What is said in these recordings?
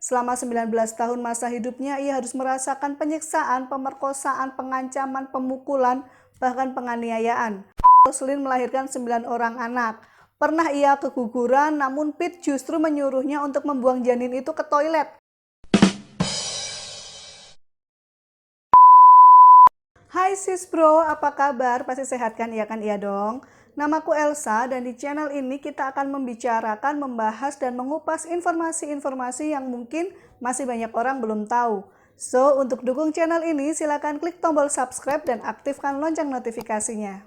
Selama 19 tahun masa hidupnya, ia harus merasakan penyiksaan, pemerkosaan, pengancaman, pemukulan, bahkan penganiayaan. Roslyn melahirkan 9 orang anak. Pernah ia keguguran, namun Pete justru menyuruhnya untuk membuang janin itu ke toilet. Hai sis bro, apa kabar? Pasti sehat kan? Iya kan? Iya dong. Namaku Elsa dan di channel ini kita akan membicarakan, membahas, dan mengupas informasi-informasi yang mungkin masih banyak orang belum tahu. So, untuk dukung channel ini silakan klik tombol subscribe dan aktifkan lonceng notifikasinya.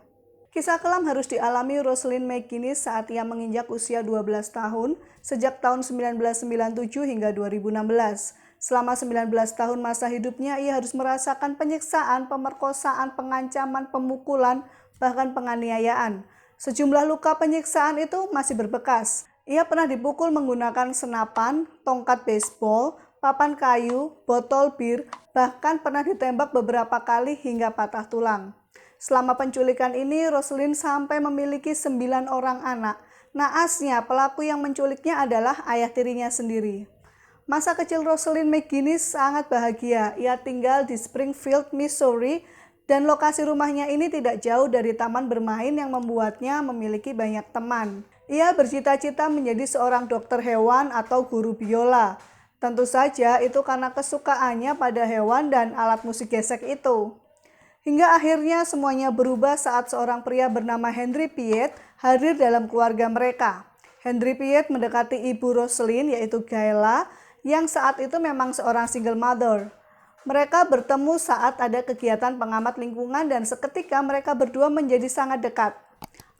Kisah kelam harus dialami Roslyn McGinnis saat ia menginjak usia 12 tahun sejak tahun 1997 hingga 2016. Selama 19 tahun masa hidupnya, ia harus merasakan penyiksaan, pemerkosaan, pengancaman, pemukulan, bahkan penganiayaan. Sejumlah luka penyiksaan itu masih berbekas. Ia pernah dipukul menggunakan senapan, tongkat baseball, papan kayu, botol bir, bahkan pernah ditembak beberapa kali hingga patah tulang. Selama penculikan ini, Roslyn sampai memiliki 9 orang anak. Naasnya, pelaku yang menculiknya adalah ayah tirinya sendiri. Masa kecil Roslyn McGinnis sangat bahagia. Ia tinggal di Springfield, Missouri, dan lokasi rumahnya ini tidak jauh dari taman bermain yang membuatnya memiliki banyak teman. Ia bercita-cita menjadi seorang dokter hewan atau guru biola. Tentu saja itu karena kesukaannya pada hewan dan alat musik gesek itu. Hingga akhirnya semuanya berubah saat seorang pria bernama Henry Piet hadir dalam keluarga mereka. Henry Piet mendekati ibu Roslyn yaitu Gayla yang saat itu memang seorang single mother. Mereka bertemu saat ada kegiatan pengamat lingkungan dan seketika mereka berdua menjadi sangat dekat.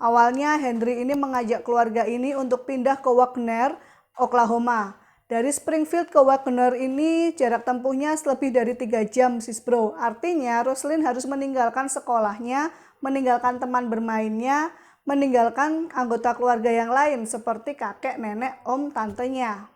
Awalnya Henry ini mengajak keluarga ini untuk pindah ke Wagner, Oklahoma. Dari Springfield ke Wagner ini jarak tempuhnya lebih dari 3 jam sis bro. Artinya Roslyn harus meninggalkan sekolahnya, meninggalkan teman bermainnya, meninggalkan anggota keluarga yang lain seperti kakek, nenek, om, tantenya.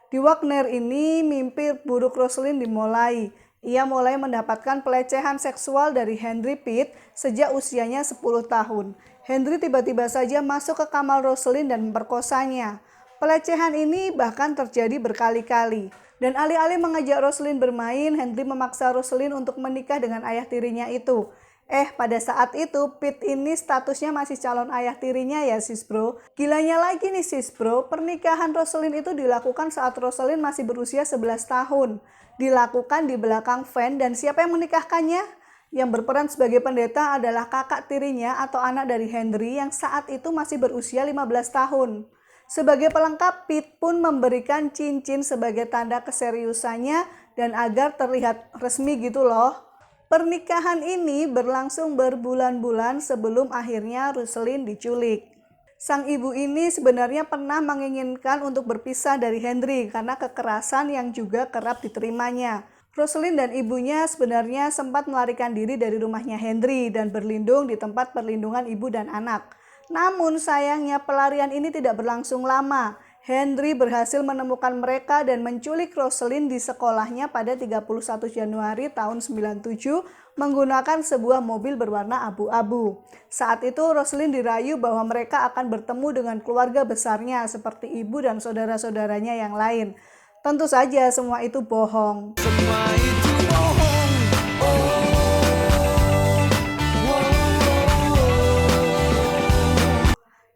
Di Wagner ini mimpi buruk Roslyn dimulai. Ia mulai mendapatkan pelecehan seksual dari Henry Piet sejak usianya 10 tahun. Henry tiba-tiba saja masuk ke kamar Roslyn dan memperkosanya. Pelecehan ini bahkan terjadi berkali-kali. Dan alih-alih mengajak Roslyn bermain, Henry memaksa Roslyn untuk menikah dengan ayah tirinya itu. Pada saat itu Pete ini statusnya masih calon ayah tirinya ya sis bro. Gilanya lagi nih sis bro, pernikahan Roslyn itu dilakukan saat Roslyn masih berusia 11 tahun. Dilakukan di belakang van dan siapa yang menikahkannya? Yang berperan sebagai pendeta adalah kakak tirinya atau anak dari Henry yang saat itu masih berusia 15 tahun. Sebagai pelengkap, Pete pun memberikan cincin sebagai tanda keseriusannya dan agar terlihat resmi gitu loh. Pernikahan ini berlangsung berbulan-bulan sebelum akhirnya Roslyn diculik. Sang ibu ini sebenarnya pernah menginginkan untuk berpisah dari Henry karena kekerasan yang juga kerap diterimanya. Roslyn dan ibunya sebenarnya sempat melarikan diri dari rumahnya Henry dan berlindung di tempat perlindungan ibu dan anak. Namun sayangnya pelarian ini tidak berlangsung lama. Henry berhasil menemukan mereka dan menculik Roslyn di sekolahnya pada 31 Januari tahun 97 menggunakan sebuah mobil berwarna abu-abu. Saat itu Roslyn dirayu bahwa mereka akan bertemu dengan keluarga besarnya seperti ibu dan saudara-saudaranya yang lain. Tentu saja semua itu bohong. Semua itu bohong.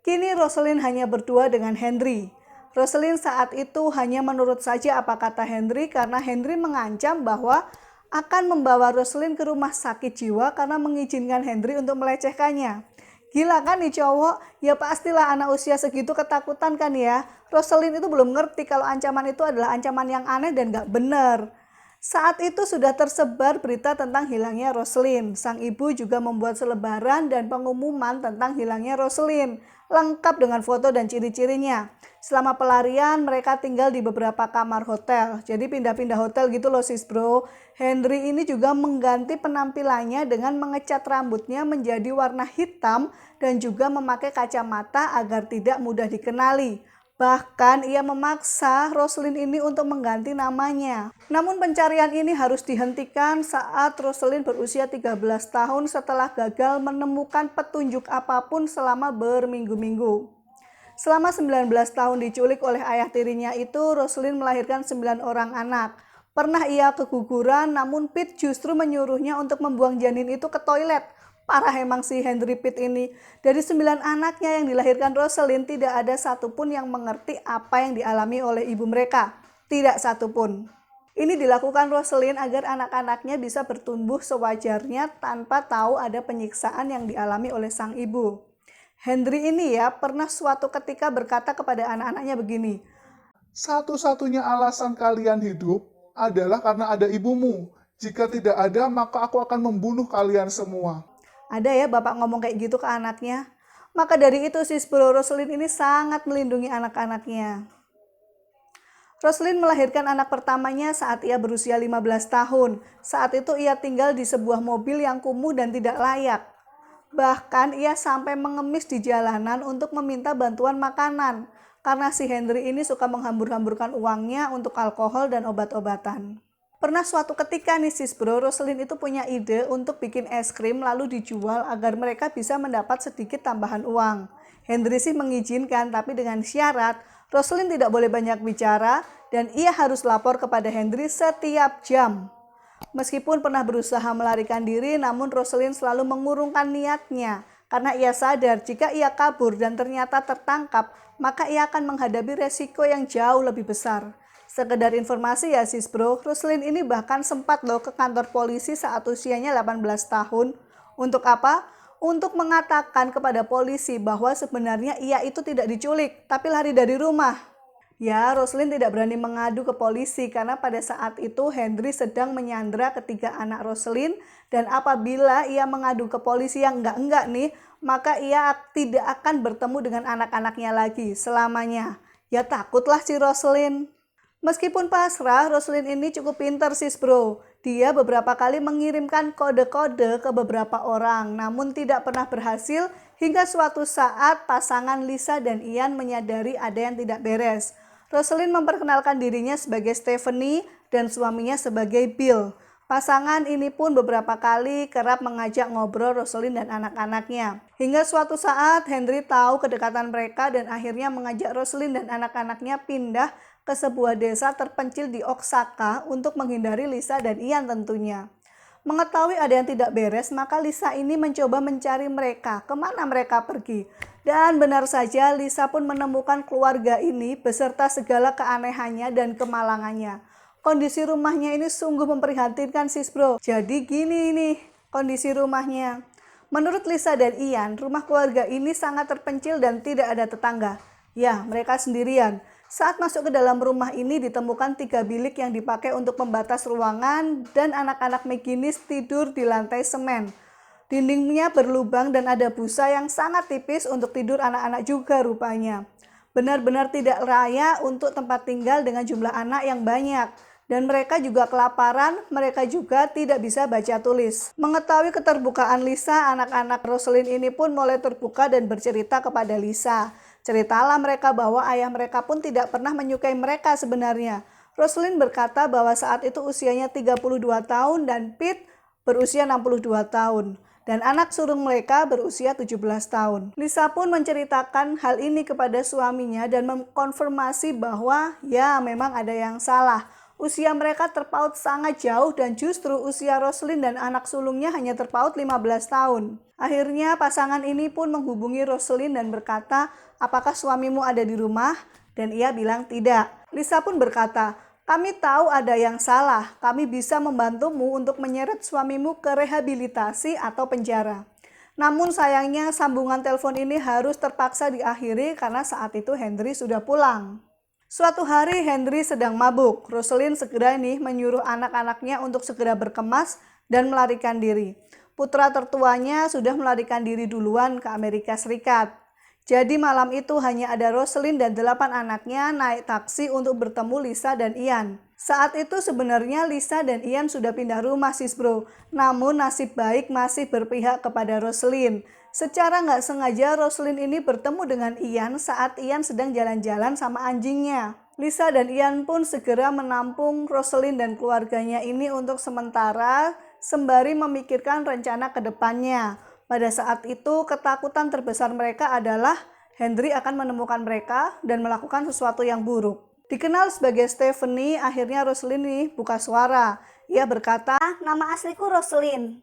Kini Roslyn hanya berdua dengan Henry. Roslyn saat itu hanya menurut saja apa kata Henry karena Henry mengancam bahwa akan membawa Roslyn ke rumah sakit jiwa karena mengizinkan Henry untuk melecehkannya. Gila kan nih cowok? Ya pastilah anak usia segitu ketakutan kan ya. Roslyn itu belum ngerti kalau ancaman itu adalah ancaman yang aneh dan gak benar. Saat itu sudah tersebar berita tentang hilangnya Roslyn. Sang ibu juga membuat selebaran dan pengumuman tentang hilangnya Roslyn, lengkap dengan foto dan ciri-cirinya. Selama pelarian mereka tinggal di beberapa kamar hotel. Jadi pindah-pindah hotel gitu loh sis bro. Henry ini juga mengganti penampilannya dengan mengecat rambutnya menjadi warna hitam dan juga memakai kacamata agar tidak mudah dikenali. Bahkan ia memaksa Roslyn ini untuk mengganti namanya. Namun pencarian ini harus dihentikan saat Roslyn berusia 13 tahun setelah gagal menemukan petunjuk apapun selama berminggu-minggu. Selama 19 tahun diculik oleh ayah tirinya itu, Roselyn melahirkan 9 orang anak. Pernah ia keguguran, namun Pete justru menyuruhnya untuk membuang janin itu ke toilet. Parah emang si Henry Pete ini. Dari 9 anaknya yang dilahirkan Roselyn, tidak ada satupun yang mengerti apa yang dialami oleh ibu mereka. Tidak satupun. Ini dilakukan Roselyn agar anak-anaknya bisa bertumbuh sewajarnya tanpa tahu ada penyiksaan yang dialami oleh sang ibu. Henry ini ya pernah suatu ketika berkata kepada anak-anaknya begini, Satu-satunya alasan kalian hidup adalah karena ada ibumu. Jika tidak ada, maka aku akan membunuh kalian semua. ada ya bapak ngomong kayak gitu ke anaknya. Maka dari itu si Bro Roselyn ini sangat melindungi anak-anaknya. Roselyn melahirkan anak pertamanya saat ia berusia 15 tahun. Saat itu ia tinggal di sebuah mobil yang kumuh dan tidak layak. Bahkan ia sampai mengemis di jalanan untuk meminta bantuan makanan. Karena si Henry ini suka menghambur-hamburkan uangnya untuk alkohol dan obat-obatan. Pernah suatu ketika nih sis bro, Roselyn itu punya ide untuk bikin es krim lalu dijual agar mereka bisa mendapat sedikit tambahan uang. Henry sih mengizinkan, tapi dengan syarat Roselyn tidak boleh banyak bicara dan ia harus lapor kepada Henry setiap jam. Meskipun pernah berusaha melarikan diri, namun Roselyn selalu mengurungkan niatnya karena ia sadar jika ia kabur dan ternyata tertangkap, maka ia akan menghadapi resiko yang jauh lebih besar. Sekedar informasi ya sis bro, Roselyn ini bahkan sempat loh ke kantor polisi saat usianya 18 tahun. Untuk apa? Untuk mengatakan kepada polisi bahwa sebenarnya ia itu tidak diculik, tapi lari dari rumah. Ya, Roselyn tidak berani mengadu ke polisi karena pada saat itu Henry sedang menyandra ketiga anak Roselyn, dan apabila ia mengadu ke polisi yang enggak nih, maka ia tidak akan bertemu dengan anak-anaknya lagi selamanya. Ya takutlah si Roselyn. Meskipun pasrah, Roselyn ini cukup pintar sis bro. Dia beberapa kali mengirimkan kode-kode ke beberapa orang, namun tidak pernah berhasil hingga suatu saat pasangan Lisa dan Ian menyadari ada yang tidak beres. Roselyn memperkenalkan dirinya sebagai Stephanie dan suaminya sebagai Bill. Pasangan ini pun beberapa kali kerap mengajak ngobrol Roselyn dan anak-anaknya. Hingga suatu saat Henry tahu kedekatan mereka dan akhirnya mengajak Roselyn dan anak-anaknya pindah ke sebuah desa terpencil di Oaxaca untuk menghindari Lisa dan Ian tentunya. Mengetahui ada yang tidak beres, maka Lisa ini mencoba mencari mereka, kemana mereka pergi. Dan benar saja Lisa pun menemukan keluarga ini beserta segala keanehannya dan kemalangannya. Kondisi rumahnya ini sungguh memprihatinkan sis bro. Jadi gini nih kondisi rumahnya. Menurut Lisa dan Ian, rumah keluarga ini sangat terpencil dan tidak ada tetangga. Ya, mereka sendirian. Saat masuk ke dalam rumah ini ditemukan 3 bilik yang dipakai untuk pembatas ruangan dan anak-anak McGinnis tidur di lantai semen. Dindingnya berlubang dan ada busa yang sangat tipis untuk tidur anak-anak juga rupanya. Benar-benar tidak layak untuk tempat tinggal dengan jumlah anak yang banyak. Dan mereka juga kelaparan, mereka juga tidak bisa baca tulis. Mengetahui keterbukaan Lisa, anak-anak Roselyn ini pun mulai terbuka dan bercerita kepada Lisa. Ceritalah mereka bahwa ayah mereka pun tidak pernah menyukai mereka sebenarnya. Roselyn berkata bahwa saat itu usianya 32 tahun dan Pete berusia 62 tahun. Dan anak sulung mereka berusia 17 tahun. Lisa pun menceritakan hal ini kepada suaminya dan mengkonfirmasi bahwa ya memang ada yang salah. Usia mereka terpaut sangat jauh dan justru usia Roselyn dan anak sulungnya hanya terpaut 15 tahun. Akhirnya pasangan ini pun menghubungi Roselyn dan berkata, apakah suamimu ada di rumah? Dan ia bilang tidak. Lisa pun berkata, kami tahu ada yang salah, kami bisa membantumu untuk menyeret suamimu ke rehabilitasi atau penjara. Namun sayangnya sambungan telepon ini harus terpaksa diakhiri karena saat itu Henry sudah pulang. Suatu hari Henry sedang mabuk. Roselyn segera menyuruh anak-anaknya untuk segera berkemas dan melarikan diri. Putra tertuanya sudah melarikan diri duluan ke Amerika Serikat. Jadi malam itu hanya ada Roselyn dan 8 anaknya naik taksi untuk bertemu Lisa dan Ian. Saat itu sebenarnya Lisa dan Ian sudah pindah rumah sis bro. Namun nasib baik masih berpihak kepada Roselyn. Secara nggak sengaja Roselyn ini bertemu dengan Ian saat Ian sedang jalan-jalan sama anjingnya. Lisa dan Ian pun segera menampung Roselyn dan keluarganya ini untuk sementara sembari memikirkan rencana ke depannya. Pada saat itu ketakutan terbesar mereka adalah Henry akan menemukan mereka dan melakukan sesuatu yang buruk. Dikenal sebagai Stephanie, akhirnya Rosalind nih buka suara. Ia berkata, Nama asliku Rosalind,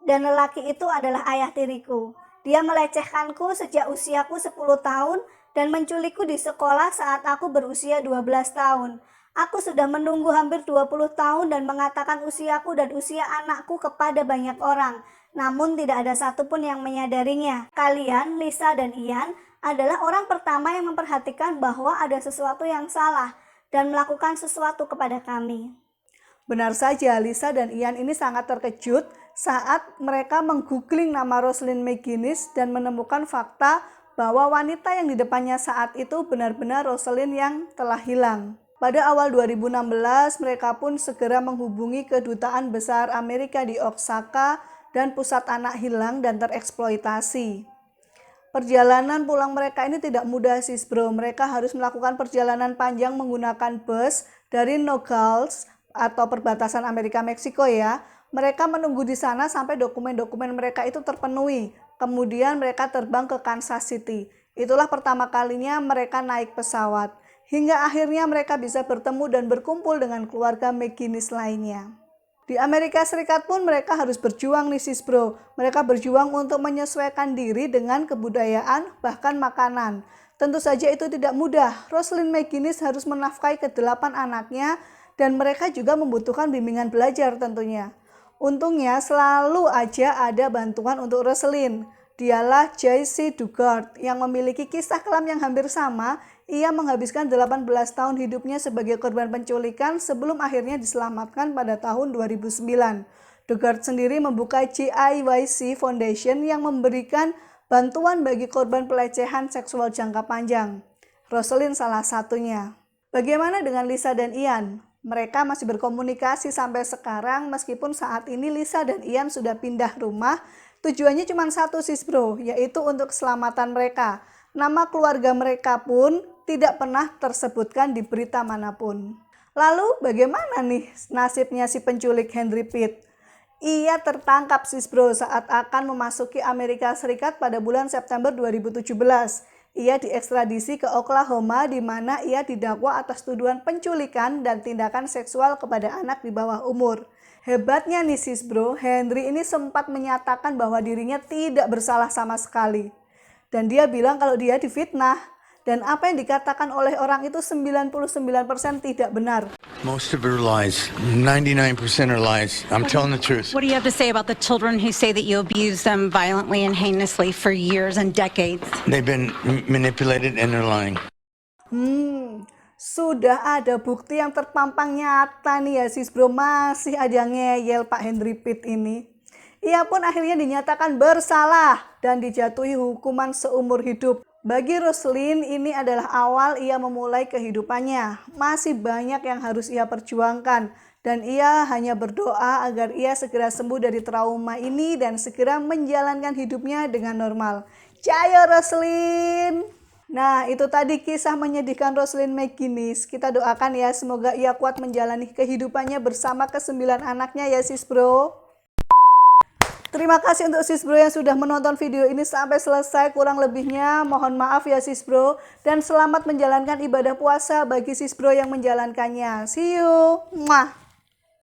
dan lelaki itu adalah ayah tiriku. Dia melecehkanku sejak usiaku 10 tahun dan menculikku di sekolah saat aku berusia 12 tahun. Aku sudah menunggu hampir 20 tahun dan mengatakan usiaku dan usia anakku kepada banyak orang. Namun tidak ada satupun yang menyadarinya. Kalian, Lisa dan Ian, adalah orang pertama yang memperhatikan bahwa ada sesuatu yang salah dan melakukan sesuatu kepada kami. Benar saja, Lisa dan Ian ini sangat terkejut saat mereka menggoogling nama Rosalind McGinnis dan menemukan fakta bahwa wanita yang di depannya saat itu benar-benar Rosalind yang telah hilang. Pada awal 2016, mereka pun segera menghubungi Kedutaan Besar Amerika di Osaka dan Pusat Anak Hilang dan Tereksploitasi. Perjalanan pulang mereka ini tidak mudah sis bro. Mereka harus melakukan perjalanan panjang menggunakan bus dari Nogales atau perbatasan Amerika Meksiko ya. Mereka menunggu di sana sampai dokumen-dokumen mereka itu terpenuhi. Kemudian mereka terbang ke Kansas City. Itulah pertama kalinya mereka naik pesawat. Hingga akhirnya mereka bisa bertemu dan berkumpul dengan keluarga McGinnis lainnya. Di Amerika Serikat pun mereka harus berjuang nih sis bro. Mereka berjuang untuk menyesuaikan diri dengan kebudayaan bahkan makanan. Tentu saja itu tidak mudah. Rosalind McGinnis harus menafkahi ke-8 anaknya dan mereka juga membutuhkan bimbingan belajar tentunya. Untungnya selalu aja ada bantuan untuk Rosalind. Dialah J.C. Dugard yang memiliki kisah kelam yang hampir sama. Ia menghabiskan 18 tahun hidupnya sebagai korban penculikan sebelum akhirnya diselamatkan pada tahun 2009. Dugard sendiri membuka GIYC Foundation yang memberikan bantuan bagi korban pelecehan seksual jangka panjang. Rosalind salah satunya. Bagaimana dengan Lisa dan Ian? Mereka masih berkomunikasi sampai sekarang meskipun saat ini Lisa dan Ian sudah pindah rumah. Tujuannya cuma satu sis bro, yaitu untuk keselamatan mereka. Nama keluarga mereka pun tidak pernah tersebutkan di berita manapun. Lalu bagaimana nih nasibnya si penculik Henry Pitt? Ia tertangkap sis bro saat akan memasuki Amerika Serikat pada bulan September 2017. Ia diekstradisi ke Oklahoma di mana ia didakwa atas tuduhan penculikan dan tindakan seksual kepada anak di bawah umur. Hebatnya nih sis bro, Henry ini sempat menyatakan bahwa dirinya tidak bersalah sama sekali. Dan dia bilang kalau dia difitnah. Dan apa yang dikatakan oleh orang itu 99% tidak benar. Most of her lies, 99% are lies. I'm telling the truth. What do you have to say about the children who say that you abuse them violently and heinously for years and decades? They've been manipulated and they're lying. Sudah ada bukti yang terpampang nyata nih ya sis bro, masih aja ngeyel Pak Henry Pitt ini. Ia pun akhirnya dinyatakan bersalah dan dijatuhi hukuman seumur hidup. Bagi Rosalind ini adalah awal ia memulai kehidupannya. Masih banyak yang harus ia perjuangkan dan ia hanya berdoa agar ia segera sembuh dari trauma ini dan segera menjalankan hidupnya dengan normal. Jaya Rosalind! Nah, itu tadi kisah menyedihkan Rosalind McGinnis. Kita doakan ya, semoga ia kuat menjalani kehidupannya bersama ke-9 anaknya ya sis bro. Terima kasih untuk sis bro yang sudah menonton video ini sampai selesai. Kurang lebihnya mohon maaf ya sis bro. Dan selamat menjalankan ibadah puasa bagi sis bro yang menjalankannya. See you. Mwah.